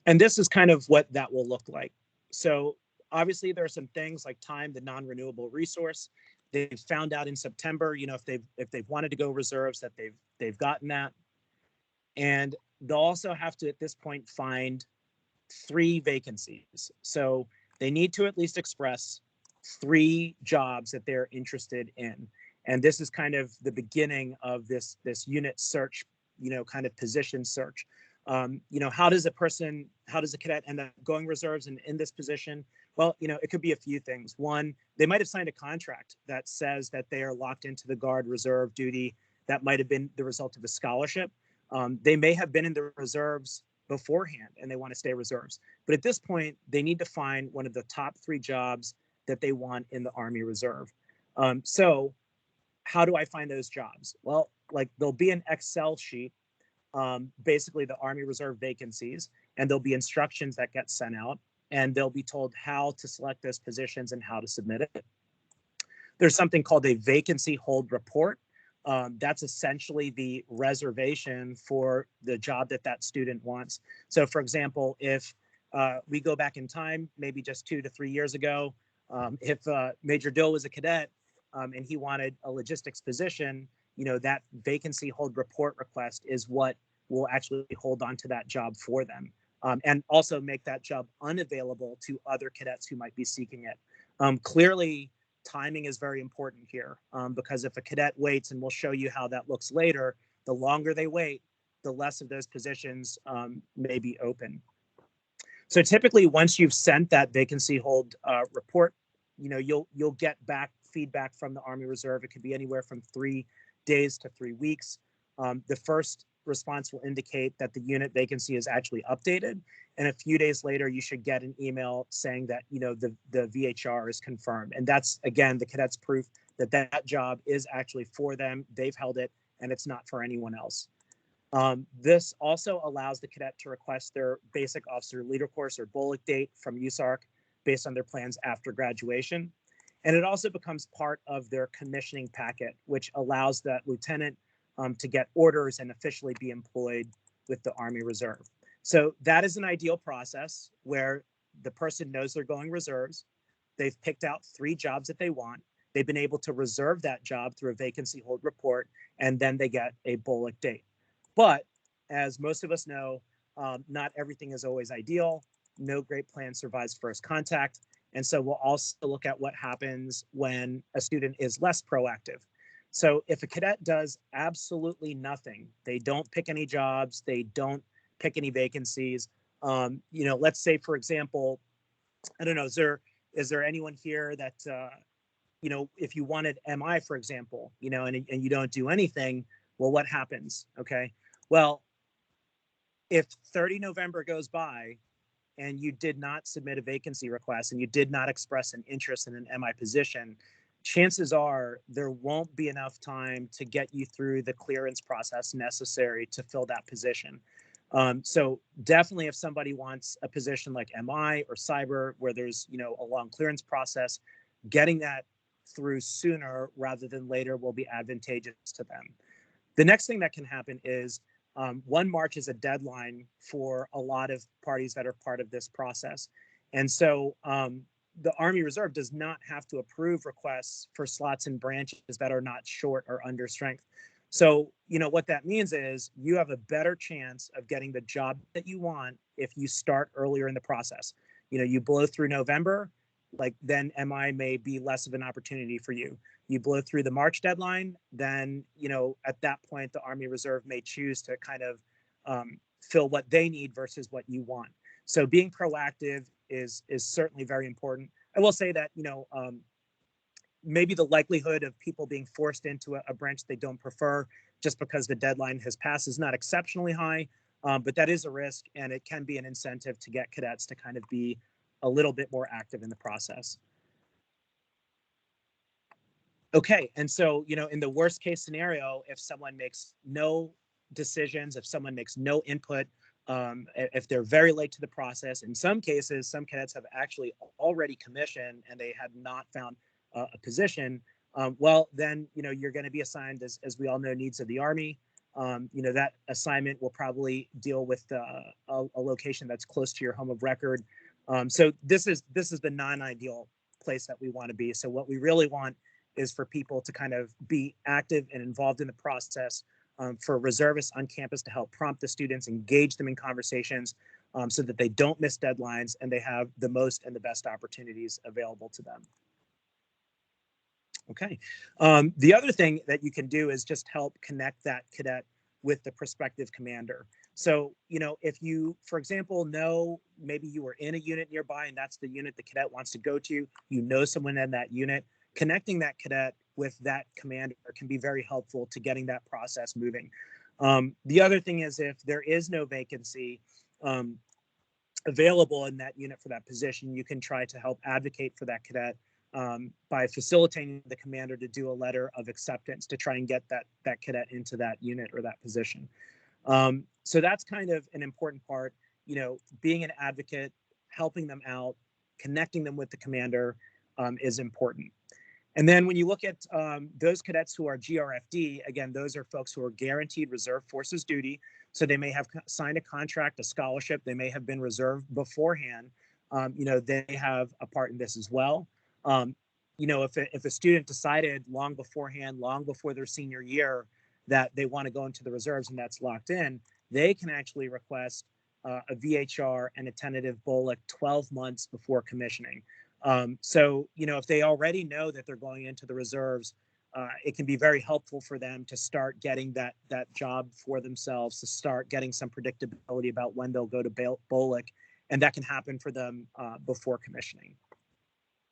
And this is kind of what that will look like. So obviously there are some things like time, the non-renewable resource. They've found out in September, if they've wanted to go reserves, that they've gotten that. And they'll also have to, at this point, find 3 vacancies. So they need to at least express 3 jobs that they're interested in. And this is kind of the beginning of this unit search, kind of position search. How does a cadet end up going reserves and in this position? Well, it could be a few things. One, they might have signed a contract that says that they are locked into the Guard reserve duty. That might have been the result of a scholarship. They may have been in the reserves beforehand and they want to stay reserves. But at this point, they need to find one of the top 3 jobs that they want in the Army Reserve. So how do I find those jobs? Well, like there'll be an Excel sheet, basically the Army Reserve vacancies, and there'll be instructions that get sent out, and they'll be told how to select those positions and how to submit it. There's something called a Vacancy Hold Report. That's essentially the reservation for the job that student wants. So for example, if we go back in time, maybe just 2 to 3 years ago, if Major Dill was a cadet and he wanted a logistics position, that vacancy hold report request is what will actually hold on to that job for them, and also make that job unavailable to other cadets who might be seeking it. Clearly, timing is very important here, because if a cadet waits, and we'll show you how that looks later, the longer they wait, the less of those positions may be open. So typically, once you've sent that vacancy hold report, you'll get back feedback from the Army Reserve. It could be anywhere from 3 days to 3 weeks. The first response will indicate that the unit vacancy is actually updated, and a few days later you should get an email saying that the VHR is confirmed, and that's again the cadets' proof that that job is actually for them. They've held it, and it's not for anyone else. This also allows the cadet to request their basic officer leader course or BOLC date from USAR based on their plans after graduation. And it also becomes part of their commissioning packet, which allows that lieutenant to get orders and officially be employed with the Army Reserve. So that is an ideal process where the person knows they're going reserves. They've picked out 3 jobs that they want. They've been able to reserve that job through a vacancy hold report, and then they get a BOLC date. But as most of us know, not everything is always ideal. No great plan survives first contact. And so we'll also look at what happens when a student is less proactive. So if a cadet does absolutely nothing, they don't pick any jobs, they don't pick any vacancies. Let's say, for example, I don't know, is there anyone here that, if you wanted MI, for example, and you don't do anything, well, what happens? Okay. Well, if 30 November goes by and you did not submit a vacancy request and you did not express an interest in an MI position, chances are there won't be enough time to get you through the clearance process necessary to fill that position. So definitely if somebody wants a position like MI or cyber where there's, a long clearance process, getting that through sooner rather than later will be advantageous to them. The next thing that can happen is 1 March is a deadline for a lot of parties that are part of this process. And so the Army Reserve does not have to approve requests for slots and branches that are not short or under strength. So, what that means is you have a better chance of getting the job that you want if you start earlier in the process. You blow through November, then MI may be less of an opportunity for you. You blow through the March deadline, then, at that point, the Army Reserve may choose to kind of fill what they need versus what you want. So being proactive is certainly very important. I will say that, maybe the likelihood of people being forced into a branch they don't prefer just because the deadline has passed is not exceptionally high, but that is a risk, and it can be an incentive to get cadets to kind of be a little bit more active in the process. Okay, and so, in the worst case scenario, if someone makes no decisions, if someone makes no input, if they're very late to the process, in some cases, some cadets have actually already commissioned and they have not found a position, well, then, you're going to be assigned, as we all know, needs of the Army. that assignment will probably deal with a location that's close to your home of record. So this is the non-ideal place that we want to be. So what we really want is for people to kind of be active and involved in the process, for reservists on campus to help prompt the students, engage them in conversations, so that they don't miss deadlines and they have the most and the best opportunities available to them. Okay. The other thing that you can do is just help connect that cadet with the prospective commander. So, if you, for example, maybe you were in a unit nearby and that's the unit the cadet wants to go to, someone in that unit, connecting that cadet with that commander can be very helpful to getting that process moving. The other thing is, if there is no vacancy available in that unit for that position, you can try to help advocate for that cadet by facilitating the commander to do a letter of acceptance to try and get that cadet into that unit or that position. So that's kind of an important part, being an advocate, helping them out, connecting them with the commander is important. And then when you look at those cadets who are GRFD, again, those are folks who are guaranteed reserve forces duty. So they may have signed a contract, a scholarship, they may have been reserved beforehand. They have a part in this as well. If a student decided long beforehand, long before their senior year, that they want to go into the reserves and that's locked in, they can actually request a VHR and a tentative BOLC 12 months before commissioning. So, if they already know that they're going into the reserves, it can be very helpful for them to start getting that job for themselves, to start getting some predictability about when they'll go to BOLC, and that can happen for them before commissioning.